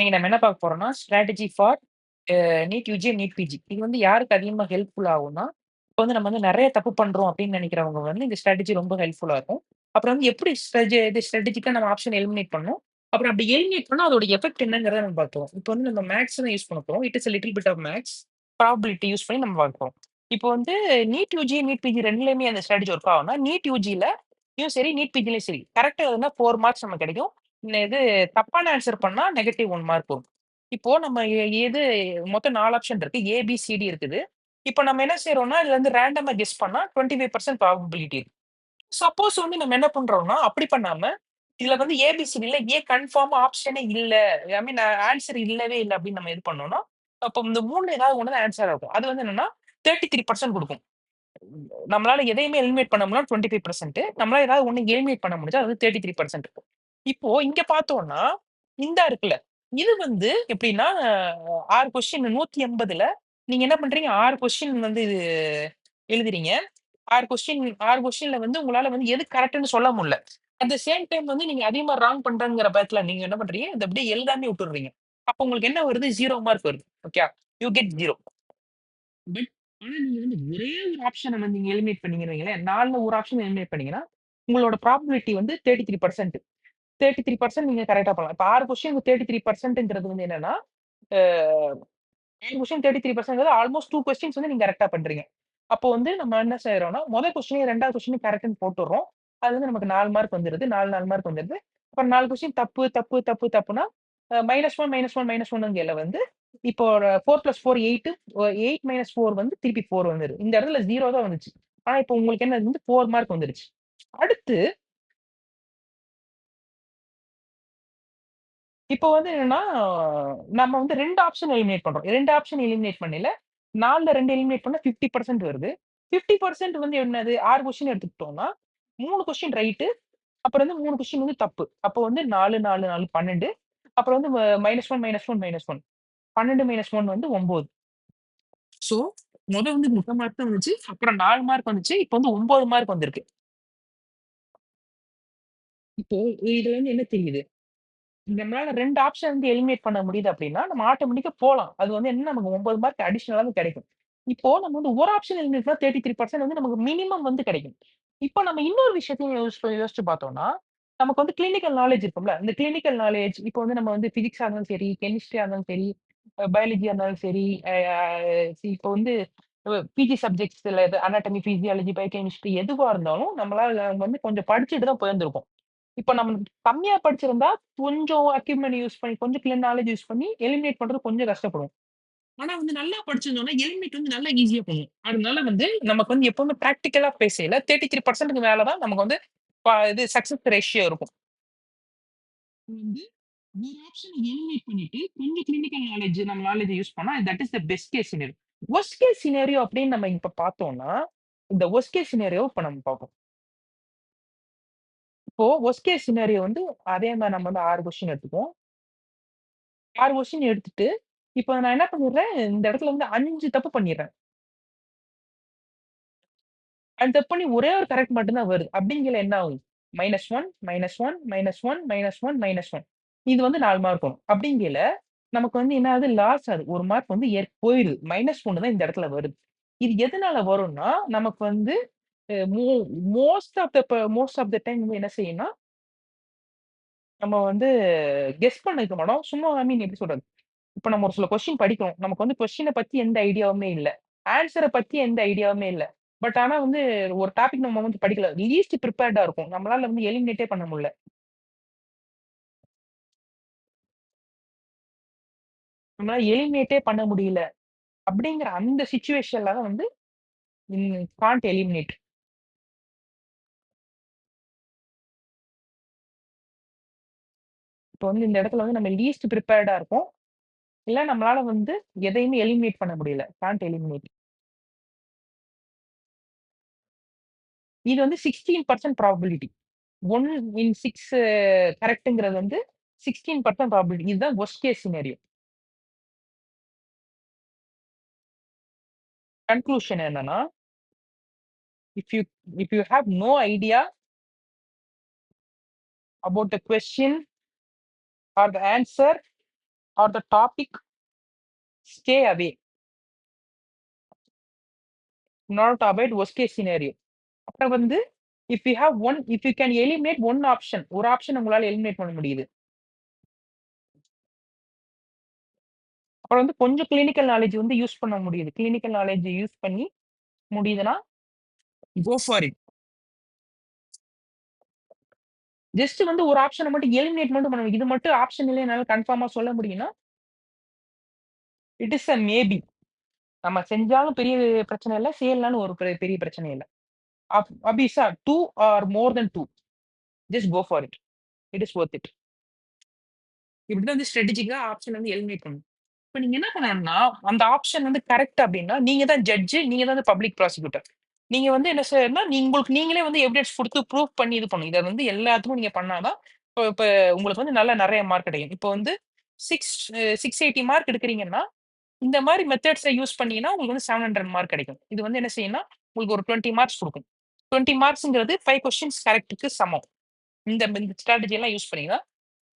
இன்னைக்கு நம்ம என்ன பார்க்க போறோம்னா, strategy for NEET UG, NEET PG. இது வந்து யாருக்கு அதிகமா ஹெல்ப்ஃபுல் ஆகும்னா, இப்போ வந்து நம்ம வந்து நெறைய தப்பு பண்றோம் அப்படின்னு நெனைக்கிறவங்க வந்து இந்த ஸ்ட்ராட்டஜி ரொம்ப ஹெல்ப்ஃபுல்லா இருக்கும். அப்புறம் வந்து எப்படி ஸ்ட்ராட்டஜிக்கா நம்ம ஆப்ஷன் எலிமினேட் பண்ணணும். அப்புறம் அப்படி எலிமினேட் பண்ணா அதோட எஃபெக்ட் என்னங்கிறத நம்ம பார்ப்போம். இப்போ வந்து நம்ம மேத்ஸ் தான் யூஸ் பண்ண போறோம். It is a little bit of maths. Probability use பண்ணி நம்ம பார்க்க போறோம். இப்போ வந்து நீட் யுஜி, நீட் பிஜி 2லயுமே அந்த ஸ்ட்ராட்டஜி ஒர்க் ஆகும்னா, நீட் யுஜிலயும் சரி, நீட் பிஜிலயும் சரி. கரெக்ட்டா எழுதுனா 4 மார்க்ஸ் நமக்கு கிடைக்கும். இது தப்பான ஆன்ஸர் பண்ணா நெகட்டிவ் 1 மார்க் வரும். இப்போ நம்ம எது மொத்தம் 4 ஆப்ஷன் இருக்கு. ஏ, பி, சி, டி இருக்குது. இப்போ நம்ம என்ன செய்றோம்னா, இதுல இருந்து ரேண்டமா கெஸ் பண்ணா 25% ப்ராபபிலிட்டி இருக்கு. சப்போஸ் வந்து நம்ம என்ன பண்றோம்னா, அப்படி பண்ணாம, இதுல வந்து ஏ, பி, சி, டில ஏ கன்ஃபார்மா ஆப்ஷனே இல்ல. ஐ மீன் ஆன்ஸர் இல்லவே இல்ல அப்படின்னு நம்ம இது பண்ணோம்னா, அப்போ இந்த 3ல ஏதாவது ஒண்ணு தான் ஆன்ஸரா இருக்கும். அது வந்து என்னன்னா 33% குடுக்கும். நம்மளால எதையுமே எலிமினேட் பண்ண முடியல 25%. நம்மளால ஏதாவது ஒண்ணு எலிமினேட் பண்ண முடிஞ்சா அது வந்து 33%. இப்போ இங்க பார்த்தோம்னா, இந்தா இருக்குல்ல. இது வந்து எப்படின்னா 6 கொஸ்டின் 180ல நீங்க என்ன பண்றீங்க 6 கொஸ்டின் வந்து இது எழுதுறீங்க. 6 கொஸ்டின்ல வந்து உங்களால வந்து எது கரெக்ட்ன்னு சொல்ல முடியல. அட் த சேம் டைம் வந்து நீங்க அதிகமா ராங் பண்றங்கிற பயத்துல நீங்க என்ன பண்றீங்க, இத அப்படியே எழுதாமயே விட்டுர்றீங்க. அப்போ உங்களுக்கு என்ன வருது 0 மார்க் வருது. ஓகே. You get 0. பட் ஆனா நீங்க வந்து ஒரே ஒரு ஆப்ஷன வந்து நீங்க எலிமினேட் பண்ணீங்கன்னு வைங்களேன். 4ல ஒரு ஆப்ஷன் எலிமினேட் பண்ணீங்கன்னா, உங்களோட ப்ராபபிலிட்டி வந்து 33%. 33% நீங்க கரெக்ட்டா பண்ணலாம். இப்ப 6 கொஸ்டினுக்கு 33%ன்றது வந்து என்னன்னா, அ 6 கொஸ்டின் 33% ஆல்மோஸ்ட் 2 கொஸ்டின்ஸ் வந்து நீங்க கரெக்ட்டா பண்றீங்க. அப்போ வந்து நம்ம என்ன செய்றோம்னா, முதல் கொஸ்டினையும் 2வது கொஸ்டினையும் கரெக்ட்ன்னு போட்டுர்றோம். அது வந்து நமக்கு 4 மார்க் வந்துருது. 4 மார்க் வந்துருது. அப்புறம் 4 கொஸ்டின் தப்பு, தப்பு, தப்பு, தப்புன்னா, -1, -1, -1ங்கல வந்து இப்போ 4 + 4 8 8 - 4 வந்து திருப்பி 4 வந்துருது. இந்த இடத்துல 0 தான் வந்துச்சு. ஆனா இப்போ உங்களுக்கு என்ன வந்து 4 மார்க் வந்துருச்சு. அடுத்து இப்போ வந்து என்னன்னா, நம்ம வந்து 2 ஆப்ஷன் எலிமினேட் பண்றோம். 2 ஆப்ஷன் எலிமினேட் பண்ணயில 4ல 2 எலிமினேட் பண்ணா 50% வருது. 50% வந்து என்னது 6 கொஸ்டின் எடுத்துக்கிட்டோம்னா, 3 கொஸ்டின் ரைட்டு. அப்புறம் வந்து 3 கொஸ்டின் வந்து தப்பு. அப்போ வந்து 4, 4, 4 12. அப்புறம் வந்து -1, -1, -1. 12 - 1 வந்து 9. ஸோ, வந்து 3 மார்க் தான் வந்துச்சு. அப்புறம் 4 மார்க் வந்துச்சு. இப்போ வந்து 9 மார்க் வந்திருக்கு. இப்போ இதுல இருந்து என்ன தெரியுது? நம்மளால 2 ஆப்ஷன் வந்து எலிமினேட் பண்ண முடியுது அப்டின்னா, நம்ம ஆட்டோமேட்டிக்கா போலாம். அது வந்து என்னன்னா நமக்கு 9 மார்க் அடிஷனலா தான் கிடைக்கும். இப்போ நம்ம வந்து ஒரு ஆப்ஷன் எலிமினேட் பண்ணா 33% வந்து நமக்கு மினிமம் வந்து கிடைக்கும். இப்போ நம்ம இன்னொரு விஷயத்தையும் யோசிச்சு பார்த்தோம்னா, நமக்கு வந்து கிளினிக்கல் நாலேட்ஜ் இருக்கும்ல. இந்த கிளினிக்கல் நாலேட்ஜ் இப்போ வந்து நம்ம வந்து பிசிக்ஸா இருந்தாலும் சரி, கெமிஸ்ட்ரியா இருந்தாலும் சரி, பயாலஜியா இருந்தாலும் சரி, அ இப்போ வந்து பிஜி சப்ஜெக்ட்ஸ்ல அனாட்டமி, பிசியாலஜி, பயோகெமிஸ்ட்ரி எதுவா இருந்தாலும் நம்மளால வந்து கொஞ்சம் படிச்சுட்டு தான் போயிருந்திருப்போம். இப்ப நம்ம கம்மியா படிச்சிருந்தா, கொஞ்சம் அக்யூப்மென்ட் யூஸ் பண்ணி, கொஞ்சம் நாலேட்ஜ் யூஸ் பண்ணி எலிமினேட் பண்றது கொஞ்சம் கஷ்டப்படுவோம். ஆனா வந்து நல்லா படிச்சிருந்தோம்னா, எலிமினேட் வந்து நல்லா ஈஸியா போகும். அதனால வந்து நமக்கு வந்து எப்பவுமே பிராக்டிகலா பேசையில 33%க்கு மேல தான் நமக்கு வந்து இது சக்சஸ் ரேஷியோ இருக்கும். வந்து ஒரு ஆப்ஷன் எலிமினேட் பண்ணிட்டு, கொஞ்சம் கிளினிக்கல் நாலேட்ஜ் நம்ம நாலேட்ஜ் யூஸ் பண்ணா, that is the best case scenario. Worst case scenario அப்படின்னு நம்ம இப்ப பார்த்தோம்னா, இந்த வொர்ஸ்ட் கேஸ் சினாரியோ இப்ப நம்ம பார்ப்போம். இப்போ வொர்ஸ்ட் கேஸ் சினாரியோ வந்து அதே மாரி நம்ம வந்து 6 கொஸ்டின் எடுத்துக்குவோம். 6 கொஸ்டின் எடுத்துட்டு, இப்ப நான் என்ன பண்ணிடுறேன், இந்த இடத்துல வந்து 5 தப்பு பண்ணிடுறேன். 5 தப்பு பண்ணி ஒரே ஒரு கரெக்ட் மட்டும் தான் வருது. அப்படிங்கையில என்ன ஆகும்? -1, -1, -1, -1, -1. இது வந்து 4 மார்க் வரும். அப்படிங்கையில, நமக்கு வந்து என்ன ஆகுது? லாஸ் ஆகுது. 1 மார்க் வந்து போயிருது. -1 தான் இந்த இடத்துல வருது. இது எதனால வரும்னா, நமக்கு வந்து அ மோ மோஸ்ட் ஆஃப் த டைம் வந்து என்ன செய்யும்னா, நம்ம வந்து கெஸ் பண்ண வைக்க மாட்டோம். சும்மா ஐ மீன் எப்படி சொல்றது? இப்ப நம்ம ஒரு சில கொஸ்டின் படிக்கிறோம். நமக்கு வந்து கொஸ்டின பத்தி எந்த ஐடியாவுமே இல்ல. ஆன்ஸர பத்தி எந்த ஐடியாவுமே இல்ல. பட் ஆனா வந்து ஒரு டாபிக் நம்ம வந்து படிக்கல. லீஸ்ட் பிரிப்பேர்டா இருக்கும். நம்மளால வந்து எலிமினேட்டே பண்ண முடியல. நம்மளால எலிமினேட்டே பண்ண முடியல. அப்படிங்கிற அந்த சிச்சுவேஷன்ல தான் வந்து கான்ட் எலிமினேட். இப்ப வந்து இந்த இடத்துல வந்து நம்ம லீஸ்ட் பிரிப்பேர்டா இருக்கோம். இல்ல நம்மளால வந்து எதையுமே எலிமினேட் பண்ண முடியல. Can't eliminate. இது வந்து 16% ப்ராபபிலிட்டி. 1 இன் 6 கரெக்ட்ங்கிறது வந்து 16% ப்ராபபிலிட்டி. இதுதான் வொர்ஸ்ட் கேஸ் சினாரியோ. கன்க்ளூஷன் என்னன்னா, if you if you have no idea about the question or the answer, or the topic stay away not to avoid worst case scenario. அப்புறம் வந்து if you can eliminate one option, ஒரு option உங்களால eliminate பண்ண முடியுது. அப்புறம் வந்து கொஞ்சம் clinical knowledge வந்து யூஸ் பண்ண முடியுது. கிளினிக்கல் நாலேட்ஜ் யூஸ் பண்ணி முடியுதுன்னா, கோ ஃபார் இட். ஜஸ்ட் வந்து ஒரு ஆப்ஷன மட்டும் எலிமினேட் மட்டும் பண்ணணும். இது மட்டும் ஆப்ஷன் இல்ல என்னால கன்ஃபார்மா சொல்ல முடியும்னா, இட் இஸ் அ மேபி. நம்ம செஞ்சாலும் பெரிய பிரச்சனை இல்ல. செய்யலனாலும் ஒரு பெரிய பிரச்சனை இல்ல. அபிஸா 2 or more then 2 just go for it. It is worth it. இப்படிதான் வந்து ஸ்ட்ராட்டஜிக்கா ஆப்ஷன் வந்து எலிமினேட் பண்ணணும். இப்ப நீங்க என்ன பண்ணணும்னா, அந்த ஆப்ஷன் வந்து கரெக்ட் அப்டின்னா, நீங்க தான் ஜட்ஜ், நீங்க தான் பப்ளிக் ப்ராசிக்யூட்டர். நீங்க வந்து என்ன செய்யணும்னா, உங்களுக்கு நீங்களே வந்து எவிடன்ஸ் குடுத்து ப்ரூஃப் பண்ணி இது பண்ணணும். இத வந்து எல்லாத்துக்கும் நீங்க பண்ணா தான், இப்ப இப்ப உங்களுக்கு வந்து நல்ல நெறைய மார்க் கிடைக்கும். இப்போ வந்து 680 மார்க் எடுக்கிறீங்கன்னா, இந்த மாரி மெத்தட்ஸ யூஸ் பண்ணீங்கன்னா, உங்களுக்கு வந்து 700 மார்க் கிடைக்கும். இது வந்து என்ன செய்யும்னா, உங்களுக்கு ஒரு 20 மார்க்ஸ் குடுக்கும். 20 மார்க்ஸ்ங்கிறது 5 கொஸ்டின்ஸ் கரெக்ட்க்கு சமம். இந்த ஸ்ட்ராட்டஜி எல்லாம் யூஸ் பண்ணீங்கன்னா,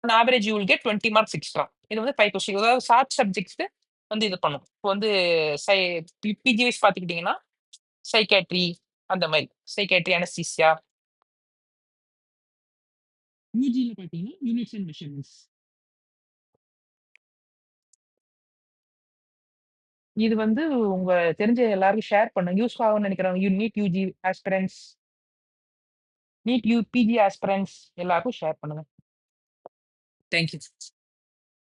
on average you will get 20 marks extra. இது வந்து 5 கொஸ்டின். அதாவது ஷார்ட் சப்ஜெக்ட்ஸ்க்கு வந்து இது பண்ணும். இப்போ வந்து சை பிஜி வைஸ் பார்த்துக்கிட்டீங்கன்னா, சைக்கியாட்ரி அந்த மாரி. Psychiatry, anaesthesia. யுஜில பார்த்தீங்கன்னா, யூனிட்ஸ் அண்ட் மெஷர்மென்ட்ஸ். இது வந்து உங்க தெரிஞ்ச எல்லாருக்கும் ஷேர் பண்ணுங்க. யூஸ் ஆகும்னு நெனைக்கிறேன். NEET UG aspirants, NEET PG aspirants எல்லாருக்கும் ஷேர் பண்ணுங்க. Thank you.